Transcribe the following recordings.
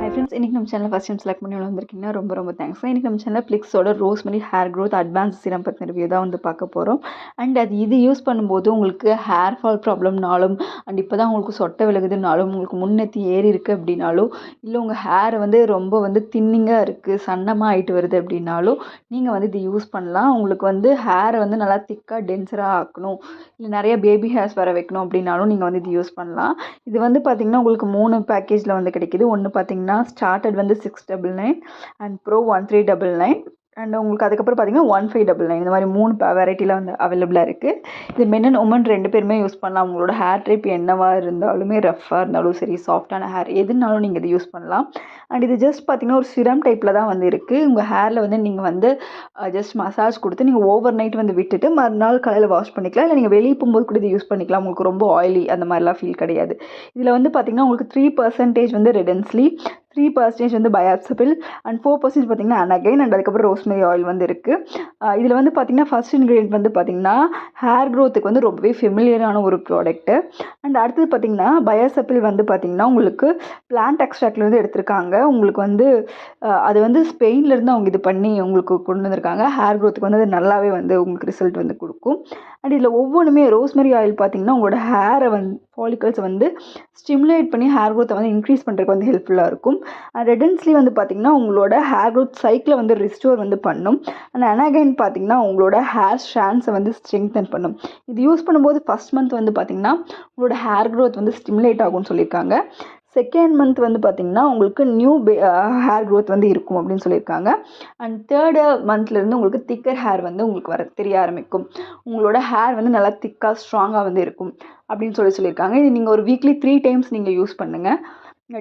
Hi friends, இன்றைக்கி நம்ம channel first time select பண்ணி வந்திருக்கீங்கன்னா ரொம்ப தேங்க்ஸ். இன்றைக்கி நம்ம சேனலில் பிளிக்ஸோட rosemary hair growth advance serum பற்றின ரிவ்யூ தான் வந்து பார்க்க போகிறோம். அண்ட் இது யூஸ் பண்ணும்போது உங்களுக்கு ஹேர் ஃபால் ப்ராப்ளம்னாலும் அண்ட் இப்போ தான் உங்களுக்கு சொட்டை விலகுதுனாலும் உங்களுக்கு முன்னெத்தி ஏறி இருக்குது அப்படின்னாலும் இல்லை உங்கள் ஹேர் ரொம்ப தின்னிங்காக இருக்குது சன்னமாக ஆகிட்டு வருது அப்படின்னாலும் நீங்கள் இது யூஸ் பண்ணலாம். உங்களுக்கு ஹேரை நல்லா திக்காக டென்சராக ஆக்கணும், இல்லை நிறைய பேபி ஹேர்ஸ் வர வைக்கணும் அப்படின்னாலும் நீங்கள் இது யூஸ் பண்ணலாம். இது பார்த்திங்கன்னா உங்களுக்கு 3 பேக்கேஜில் கிடைக்கிது. ஒன்று பார்த்திங்கன்னா ஸ்டார்டட் 699 அண்ட் ப்ரோ 1399 அண்ட் உங்களுக்கு அதுக்கப்புறம் பார்த்தீங்கன்னா 1599 இந்த மாதிரி 3 வெரைட்டியில் அவைலபிளாக இருக்குது. இது மென் அண்ட் உமன் 2 பேருமே யூஸ் பண்ணலாம். உங்களோட ஹேர் டைப் என்னவாக இருந்தாலுமே, ரஃப்பாக இருந்தாலும் சரி, சாஃப்டான ஹேர் எதுனாலும் நீங்கள் இது யூஸ் பண்ணலாம். அண்ட் இது ஜஸ்ட் பார்த்தீங்கன்னா ஒரு சிரம் டைப்பில் தான் இருக்குது. உங்கள் ஹேரில் நீங்கள் ஜஸ்ட் மசாஜ் கொடுத்து நீங்கள் ஓவர் நைட் விட்டுட்டு மறுநாள் காலையில் வாஷ் பண்ணிக்கலாம். இல்லை நீங்கள் வெளியே போகும்போது கூட இது யூஸ் பண்ணிக்கலாம். உங்களுக்கு ரொம்ப ஆயிலி அந்த மாதிரிலாம் ஃபீல் கிடையாது. இதில் பார்த்தீங்கன்னா உங்களுக்கு 3% ரெடன்ஸ்லி, 3% பயாப்சபிள் அண்ட் 4% பார்த்தீங்கன்னா அனகைன் அண்ட் அதுக்கப்புறம் ரோஸ்மெரி ஆயில் இருக்குது. இதில் பார்த்தீங்கன்னா ஃபர்ஸ்ட் இன்க்ரீடியன்ட் பார்த்தீங்கன்னா ஹேர் க்ரோத்துக்கு ரொம்பவே ஃபெமிலியரான ஒரு ப்ராடக்ட்டு. அண்ட் அடுத்தது பார்த்தீங்கன்னா பயாசப்பிள் பார்த்தீங்கன்னா உங்களுக்கு பிளான்ட் எக்ஸ்ட்ராக்ட்லேருந்து எடுத்திருக்காங்க. உங்களுக்கு அது ஸ்பெயின்லேருந்து அவங்க இது பண்ணி உங்களுக்கு கொண்டு வந்திருக்காங்க. ஹேர் க்ரோத்துக்கு அது நல்லாவே உங்களுக்கு ரிசல்ட் கொடுக்கும். அண்ட் இதில் ஒவ்வொன்றுமே ரோஸ்மெரி ஆயில் பார்த்தீங்கன்னா உங்களோட ஹேரை ஃபாலிகல்ஸ் ஸ்டிமுலேட் பண்ணி ஹேர் க்ரோத்தை இன்க்ரீஸ் பண்ணுறதுக்கு ஹெல்ப்ஃபுல்லாக இருக்கும். ரெடன்ஸ்லி பார்த்தீங்கன்னா உங்களோட ஹேர் க்ரோத் சைக்கிளை ரிஸ்டோர் பண்ணும். அண்ட் அனகைன் பார்த்தீங்கன்னா உங்களோட ஹேர் ஸ்ட்ராண்ட்ஸை ஸ்ட்ரெங்தன் பண்ணும். இது யூஸ் பண்ணும்போது ஃபர்ஸ்ட் மந்த் பார்த்தீங்கன்னா உங்களோட ஹேர் க்ரோத் ஸ்டிமுலேட் ஆகும்னு சொல்லியிருக்காங்க. செகண்ட் மந்த் பார்த்தீங்கன்னா உங்களுக்கு நியூ ஹேர் க்ரோத் இருக்கும் அப்படின்னு சொல்லியிருக்காங்க. அண்ட் தேர்டு மந்த்லேருந்து உங்களுக்கு திக்கர் ஹேர் உங்களுக்கு வர தெரிய ஆரம்பிக்கும். உங்களோட ஹேர் நல்லா திக்காக ஸ்ட்ராங்காக இருக்கும் அப்படின்னு சொல்லியிருக்காங்க. இது நீங்கள் ஒரு வீக்லி 3 டைம்ஸ் நீங்கள் யூஸ் பண்ணுங்கள்.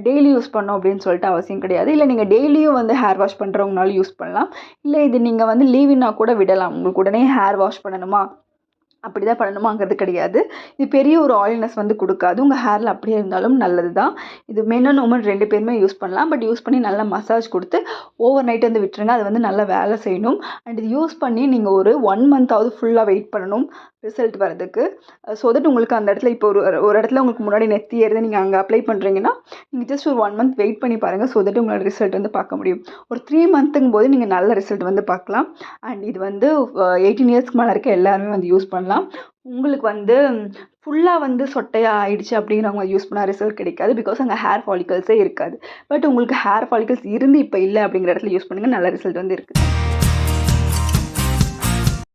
டெய்லி யூஸ் பண்ணோம் அப்படின்னு சொல்லிட்டு அவசியம் கிடையாது. இல்லை நீங்கள் டெய்லியும் ஹேர் வாஷ் பண்ணுறவங்கனாலும் யூஸ் பண்ணலாம். இல்லை இது நீங்கள் லீவினா கூட விடலாம். உங்களுக்கு உடனே ஹேர் வாஷ் பண்ணணுமா அப்படி தான் பண்ணணுமாங்கிறது கிடையாது. இது பெரிய ஒரு ஆயில்னஸ் கொடுக்காது. உங்கள் ஹேரில் அப்படியே இருந்தாலும் நல்லது தான். இது மென் அண்ட் உமன் 2 பேருமே யூஸ் பண்ணலாம். பட் யூஸ் பண்ணி நல்லா மசாஜ் கொடுத்து ஓவர் நைட் விட்டுருங்க. அது நல்லா வேலை செய்யணும். அண்ட் இது யூஸ் பண்ணி நீங்கள் ஒரு 1 மந்த்தாவது ஃபுல்லாக வெயிட் பண்ணணும் ரிசல்ட் வரதுக்கு. ஸோ தட் உங்களுக்கு அந்த இடத்துல இப்போ ஒரு இடத்துல உங்களுக்கு முன்னாடி நெத்தி ஏறுது, நீங்கள் அங்கே அப்ளை பண்ணுறீங்கன்னா நீங்கள் ஜஸ்ட் ஒரு 1 மந்த் வெயிட் பண்ணி பாருங்கள். ஸோ தட் உங்களோட ரிசல்ட் பார்க்க முடியும். ஒரு 3 மந்த்துங்கும் போது நீங்கள் நல்ல ரிசல்ட் பார்க்கலாம். அண்ட் இது 18 இயர்ஸ்க்கு மேலே இருக்க எல்லாருமே யூஸ் பண்ணலாம். உங்களுக்கு ஃபுல்லாக சொட்டையாக ஆயிடுச்சு அப்படிங்கிறவங்க யூஸ் பண்ணால் ரிசல்ட் கிடைக்காது. பிகாஸ் அங்கே ஹேர் ஃபாலிகல்ஸே இருக்காது. பட் உங்களுக்கு ஹேர் ஃபாலிகல்ஸ் இருந்து இப்போ இல்லை அப்படிங்கிற இடத்துல யூஸ் பண்ணுங்கள். நல்ல ரிசல்ட் இருக்குது.